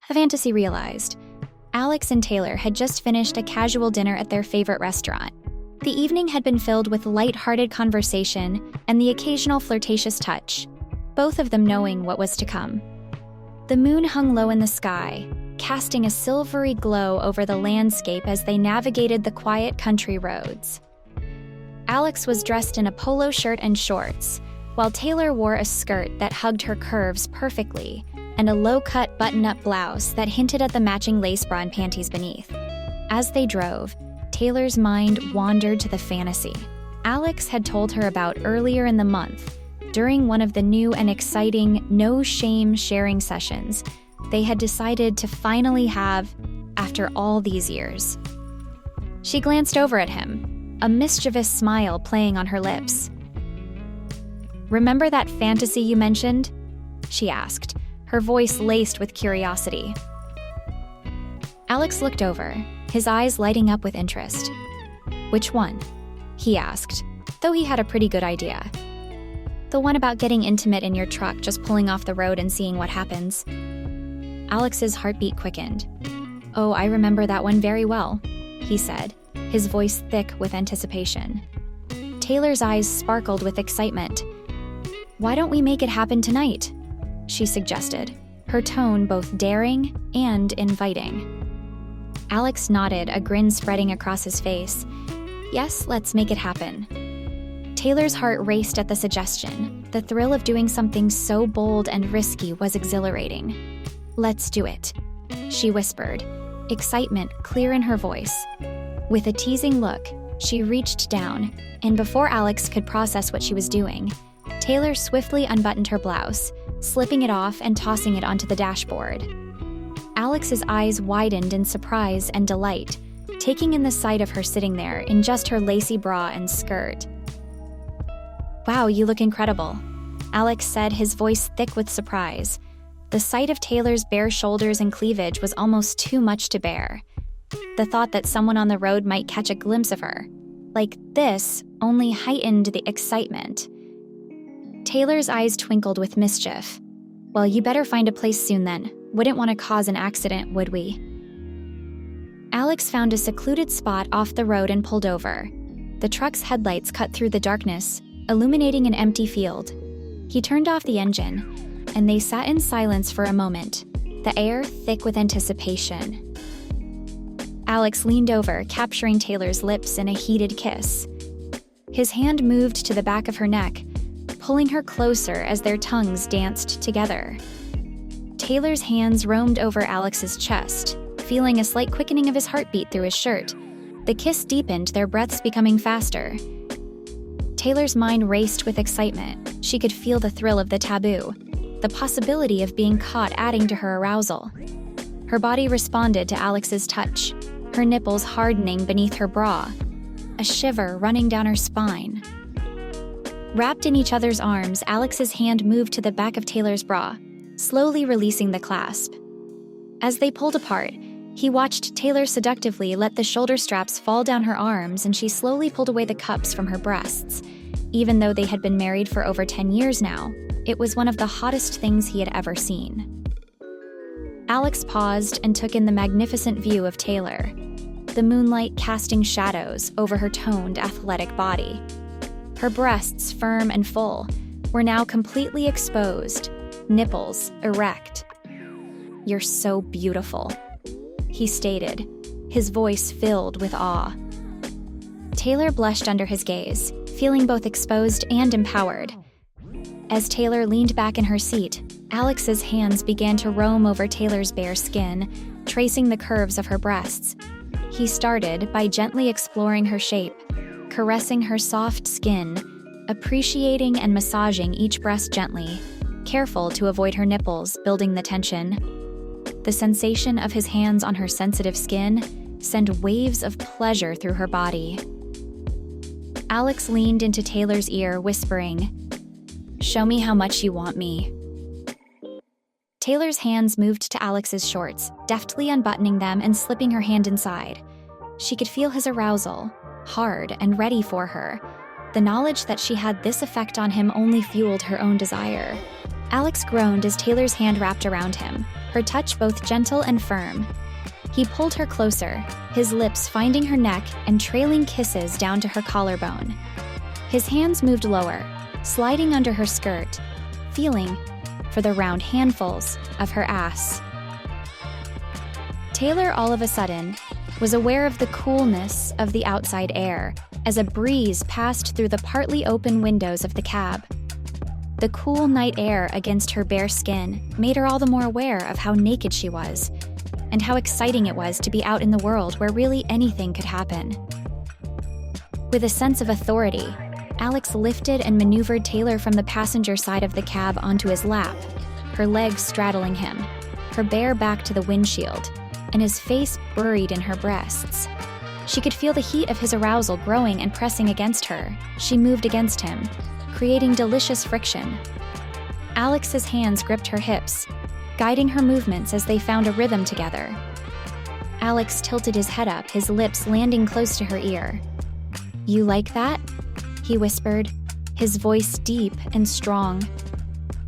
The fantasy realized. Alex and Taylor had just finished a casual dinner at their favorite restaurant. The evening had been filled with light-hearted conversation and the occasional flirtatious touch, both of them knowing what was to come. The moon hung low in the sky, casting a silvery glow over the landscape as they navigated the quiet country roads. Alex was dressed in a polo shirt and shorts, while Taylor wore a skirt that hugged her curves perfectly and a low-cut button-up blouse that hinted at the matching lace bra and panties beneath. As they drove, Taylor's mind wandered to the fantasy Alex had told her about earlier in the month during one of the new and exciting no-shame sharing sessions they had decided to finally have after all these years. She glanced over at him, a mischievous smile playing on her lips. "Remember that fantasy you mentioned?" she asked, her voice laced with curiosity. Alex looked over, his eyes lighting up with interest. "Which one?" he asked, though he had a pretty good idea. "The one about getting intimate in your truck, just pulling off the road and seeing what happens." Alex's heartbeat quickened. "Oh, I remember that one very well," he said, his voice thick with anticipation. Taylor's eyes sparkled with excitement. "Why don't we make it happen tonight?" she suggested, her tone both daring and inviting. Alex nodded, a grin spreading across his face. "Yes, let's make it happen." Taylor's heart raced at the suggestion. The thrill of doing something so bold and risky was exhilarating. "Let's do it," she whispered, excitement clear in her voice. With a teasing look, she reached down, and before Alex could process what she was doing, Taylor swiftly unbuttoned her blouse, slipping it off and tossing it onto the dashboard. Alex's eyes widened in surprise and delight, taking in the sight of her sitting there in just her lacy bra and skirt. "Wow, you look incredible," Alex said, his voice thick with surprise. The sight of Taylor's bare shoulders and cleavage was almost too much to bear. The thought that someone on the road might catch a glimpse of her, like this, only heightened the excitement. Taylor's eyes twinkled with mischief. "Well, you better find a place soon then. Wouldn't want to cause an accident, would we?" Alex found a secluded spot off the road and pulled over. The truck's headlights cut through the darkness, illuminating an empty field. He turned off the engine, and they sat in silence for a moment, the air thick with anticipation. Alex leaned over, capturing Taylor's lips in a heated kiss. His hand moved to the back of her neck, pulling her closer as their tongues danced together. Taylor's hands roamed over Alex's chest, feeling a slight quickening of his heartbeat through his shirt. The kiss deepened, their breaths becoming faster. Taylor's mind raced with excitement. She could feel the thrill of the taboo, the possibility of being caught adding to her arousal. Her body responded to Alex's touch, her nipples hardening beneath her bra, a shiver running down her spine. Wrapped in each other's arms, Alex's hand moved to the back of Taylor's bra, slowly releasing the clasp. As they pulled apart, he watched Taylor seductively let the shoulder straps fall down her arms, and she slowly pulled away the cups from her breasts. Even though they had been married for over 10 years now, it was one of the hottest things he had ever seen. Alex paused and took in the magnificent view of Taylor, the moonlight casting shadows over her toned, athletic body. Her breasts, firm and full, were now completely exposed, nipples erect. "You're so beautiful," he stated, his voice filled with awe. Taylor blushed under his gaze, feeling both exposed and empowered. As Taylor leaned back in her seat, Alex's hands began to roam over Taylor's bare skin, tracing the curves of her breasts. He started by gently exploring her shape, caressing her soft skin, appreciating and massaging each breast gently, careful to avoid her nipples, building the tension. The sensation of his hands on her sensitive skin sent waves of pleasure through her body. Alex leaned into Taylor's ear, whispering, "Show me how much you want me." Taylor's hands moved to Alex's shorts, deftly unbuttoning them and slipping her hand inside. She could feel his arousal, hard and ready for her. The knowledge that she had this effect on him only fueled her own desire. Alex groaned as Taylor's hand wrapped around him, her touch both gentle and firm. He pulled her closer, his lips finding her neck and trailing kisses down to her collarbone. His hands moved lower, sliding under her skirt, feeling for the round handfuls of her ass. Taylor, all of a sudden, was aware of the coolness of the outside air as a breeze passed through the partly open windows of the cab. The cool night air against her bare skin made her all the more aware of how naked she was, and how exciting it was to be out in the world where really anything could happen. With a sense of authority, Alex lifted and maneuvered Taylor from the passenger side of the cab onto his lap, her legs straddling him, her bare back to the windshield, and his face buried in her breasts. She could feel the heat of his arousal growing and pressing against her. She moved against him, creating delicious friction. Alex's hands gripped her hips, guiding her movements as they found a rhythm together. Alex tilted his head up, his lips landing close to her ear. "You like that?" he whispered, his voice deep and strong.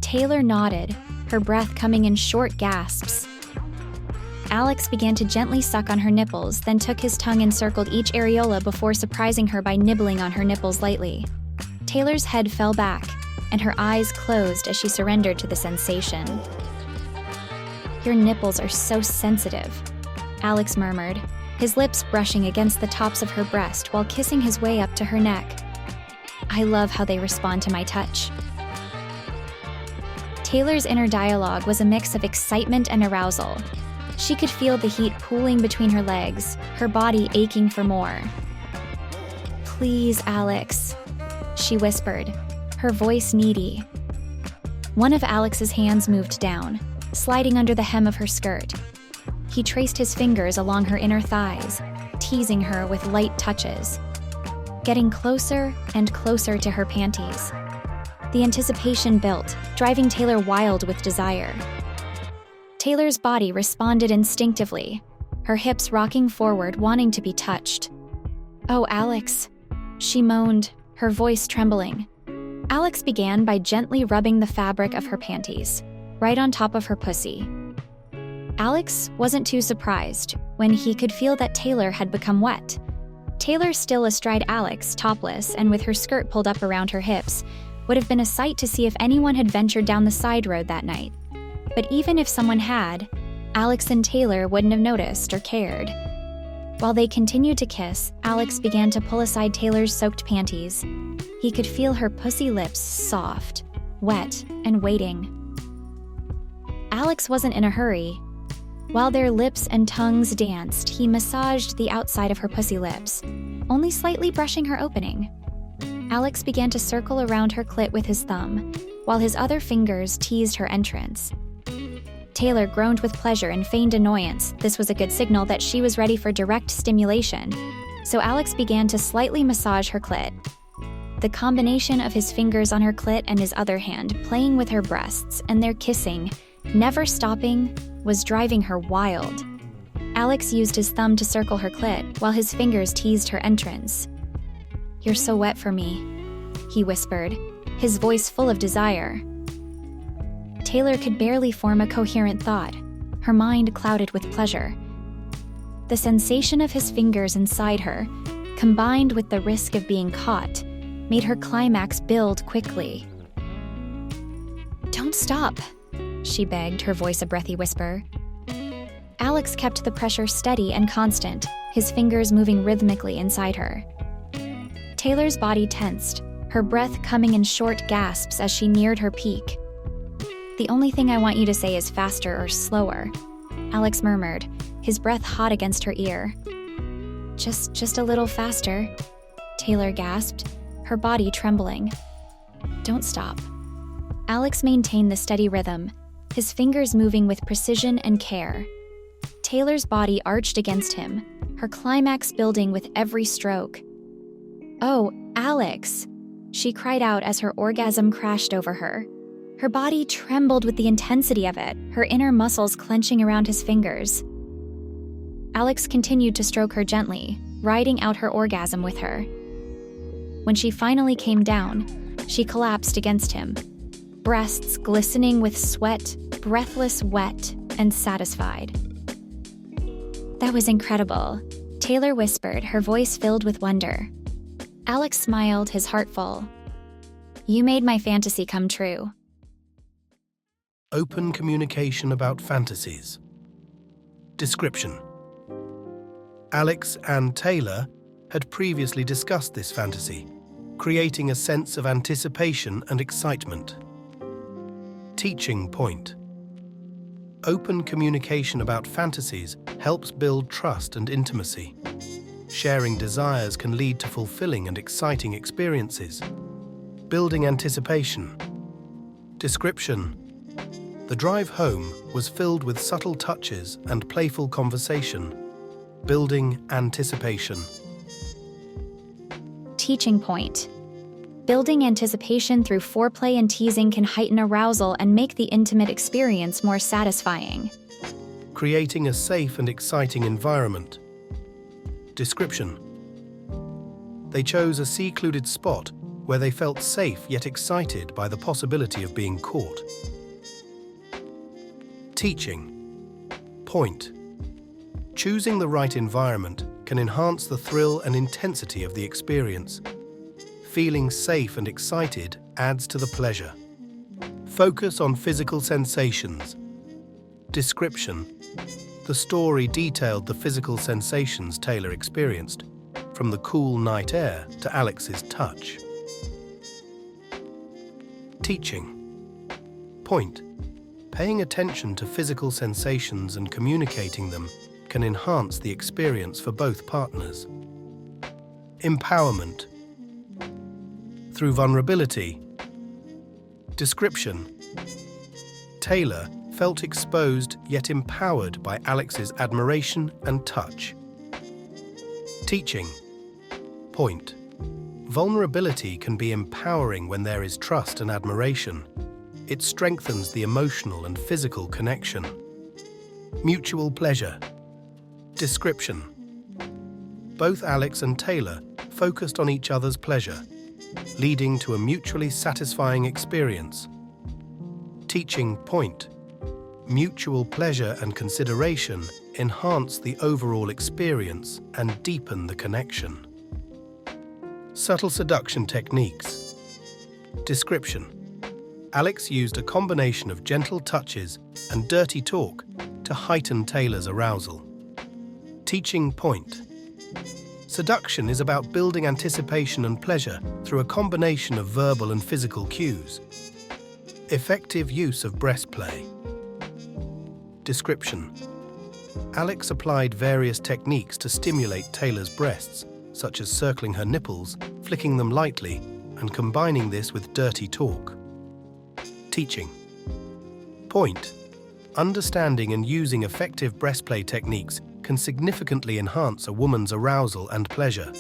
Taylor nodded, her breath coming in short gasps. Alex began to gently suck on her nipples, then took his tongue and circled each areola before surprising her by nibbling on her nipples lightly. Taylor's head fell back, and her eyes closed as she surrendered to the sensation. "Your nipples are so sensitive," Alex murmured, his lips brushing against the tops of her breast while kissing his way up to her neck. "I love how they respond to my touch." Taylor's inner dialogue was a mix of excitement and arousal. She could feel the heat pooling between her legs, her body aching for more. "Please, Alex," she whispered, her voice needy. One of Alex's hands moved down, sliding under the hem of her skirt. He traced his fingers along her inner thighs, teasing her with light touches, getting closer and closer to her panties. The anticipation built, driving Taylor wild with desire. Taylor's body responded instinctively, her hips rocking forward, wanting to be touched. "Oh, Alex," she moaned, her voice trembling. Alex began by gently rubbing the fabric of her panties, right on top of her pussy. Alex wasn't too surprised when he could feel that Taylor had become wet. Taylor, still astride Alex, topless and with her skirt pulled up around her hips, would have been a sight to see if anyone had ventured down the side road that night. But even if someone had, Alex and Taylor wouldn't have noticed or cared. While they continued to kiss, Alex began to pull aside Taylor's soaked panties. He could feel her pussy lips soft, wet, and waiting. Alex wasn't in a hurry. While their lips and tongues danced, he massaged the outside of her pussy lips, only slightly brushing her opening. Alex began to circle around her clit with his thumb, while his other fingers teased her entrance. Taylor groaned with pleasure and feigned annoyance. This was a good signal that she was ready for direct stimulation, so Alex began to slightly massage her clit. The combination of his fingers on her clit and his other hand playing with her breasts and their kissing, never stopping, was driving her wild. Alex used his thumb to circle her clit while his fingers teased her entrance. "You're so wet for me," he whispered, his voice full of desire. Taylor could barely form a coherent thought, her mind clouded with pleasure. The sensation of his fingers inside her, combined with the risk of being caught, made her climax build quickly. "Don't stop," she begged, her voice a breathy whisper. Alex kept the pressure steady and constant, his fingers moving rhythmically inside her. Taylor's body tensed, her breath coming in short gasps as she neared her peak. "The only thing I want you to say is faster or slower," Alex murmured, his breath hot against her ear. Just a little faster," Taylor gasped, her body trembling. "Don't stop." Alex maintained the steady rhythm, his fingers moving with precision and care. Taylor's body arched against him, her climax building with every stroke. "Oh, Alex," she cried out as her orgasm crashed over her. Her body trembled with the intensity of it, her inner muscles clenching around his fingers. Alex continued to stroke her gently, riding out her orgasm with her. When she finally came down, she collapsed against him, breasts glistening with sweat, breathless wet, and satisfied. That was incredible, Taylor whispered, her voice filled with wonder. Alex smiled, his heart full. You made my fantasy come true. Open communication about fantasies. Description: Alex and Taylor had previously discussed this fantasy, creating a sense of anticipation and excitement. Teaching point: open communication about fantasies helps build trust and intimacy. Sharing desires can lead to fulfilling and exciting experiences. Building anticipation. Description: the drive home was filled with subtle touches and playful conversation. Building anticipation. Teaching point: building anticipation through foreplay and teasing can heighten arousal and make the intimate experience more satisfying. Creating a safe and exciting environment. Description: they chose a secluded spot where they felt safe yet excited by the possibility of being caught. Teaching point: choosing the right environment can enhance the thrill and intensity of the experience. Feeling safe and excited adds to the pleasure. Focus on physical sensations. Description: the story detailed the physical sensations Taylor experienced, from the cool night air to Alex's touch. Teaching point: paying attention to physical sensations and communicating them can enhance the experience for both partners. Empowerment through vulnerability. Description: Taylor felt exposed yet empowered by Alex's admiration and touch. Teaching point: vulnerability can be empowering when there is trust and admiration. It strengthens the emotional and physical connection. Mutual pleasure. Description: both Alex and Taylor focused on each other's pleasure, leading to a mutually satisfying experience. Teaching point: mutual pleasure and consideration enhance the overall experience and deepen the connection. Subtle seduction techniques. Description: Alex used a combination of gentle touches and dirty talk to heighten Taylor's arousal. Teaching point: seduction is about building anticipation and pleasure through a combination of verbal and physical cues. Effective use of breast play. Description: Alex applied various techniques to stimulate Taylor's breasts, such as circling her nipples, flicking them lightly, and combining this with dirty talk. Teaching point: understanding and using effective breast play techniques can significantly enhance a woman's arousal and pleasure.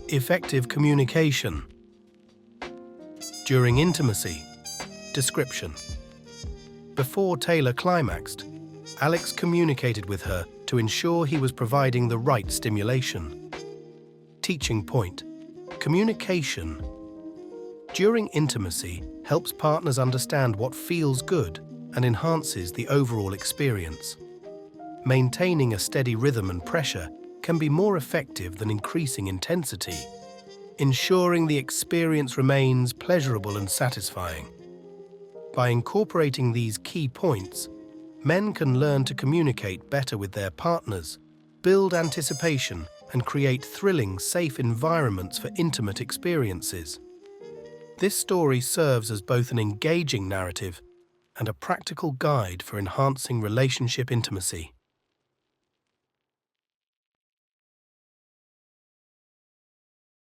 Effective communication during intimacy. Description: before Taylor climaxed, Alex communicated with her to ensure he was providing the right stimulation. Teaching point: communication during intimacy helps partners understand what feels good and enhances the overall experience. Maintaining a steady rhythm and pressure can be more effective than increasing intensity, ensuring the experience remains pleasurable and satisfying. By incorporating these key points, men can learn to communicate better with their partners, build anticipation, and create thrilling, safe environments for intimate experiences. This story serves as both an engaging narrative and a practical guide for enhancing relationship intimacy.